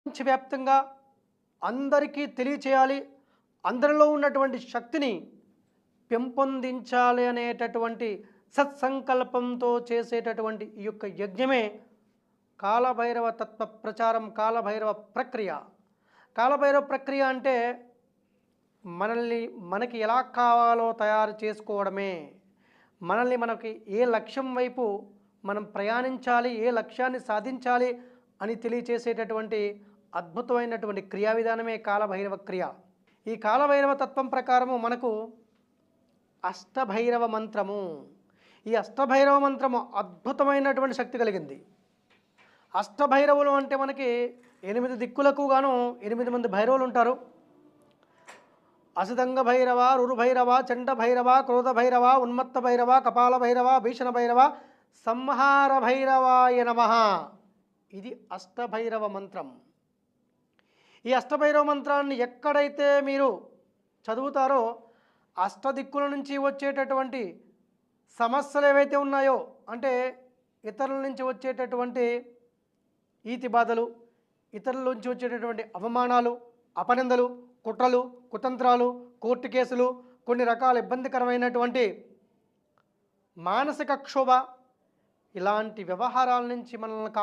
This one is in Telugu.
ప్రపంచవ్యాప్తంగా అందరికీ తెలియచేయాలి, అందరిలో ఉన్నటువంటి శక్తిని పెంపొందించాలి అనేటటువంటి సత్సంకల్పంతో చేసేటటువంటి ఈ యొక్క యజ్ఞమే కాలభైరవ తత్వ ప్రచారం, కాలభైరవ ప్రక్రియ. కాలభైరవ ప్రక్రియ అంటే మనల్ని మనకి ఎలా కావాలో తయారు చేసుకోవడమే. మనకి ఏ లక్ష్యం వైపు మనం ప్రయాణించాలి, ఏ లక్ష్యాన్ని సాధించాలి అని తెలియచేసేటటువంటి అద్భుతమైనటువంటి క్రియా విధానమే కాలభైరవ క్రియ. ఈ కాలభైరవ తత్వం ప్రకారము మనకు అష్టభైరవ మంత్రము, ఈ అష్టభైరవ మంత్రము అద్భుతమైనటువంటి శక్తి కలిగింది. అష్టభైరవులు అంటే మనకి 8 దిక్కులకు గాను 8 మంది భైరవులు ఉంటారు. అసితంగ భైరవ, రురుభైరవ, చండ భైరవ, క్రోధ భైరవ, ఉన్మత్త భైరవ, కపాల భైరవ, భీషణ భైరవ, సంహార భైరవాయ నమః. ఇది అష్టభైరవ మంత్రం. ఈ అష్టభైరవ మంత్రాన్ని ఎక్కడైతే మీరు చదువుతారో అష్టదిక్కుల నుంచి వచ్చేటటువంటి సమస్యలు ఏవైతే ఉన్నాయో, అంటే ఇతరుల నుంచి వచ్చేటటువంటి ఈతి బాధలు, ఇతరుల నుంచి వచ్చేటటువంటి అవమానాలు, అపనిందలు, కుట్రలు, కుతంత్రాలు, కోర్టు కేసులు, కొన్ని రకాల ఇబ్బందికరమైనటువంటి మానసిక క్షోభ, ఇలాంటి వ్యవహారాల నుంచి మనల్ని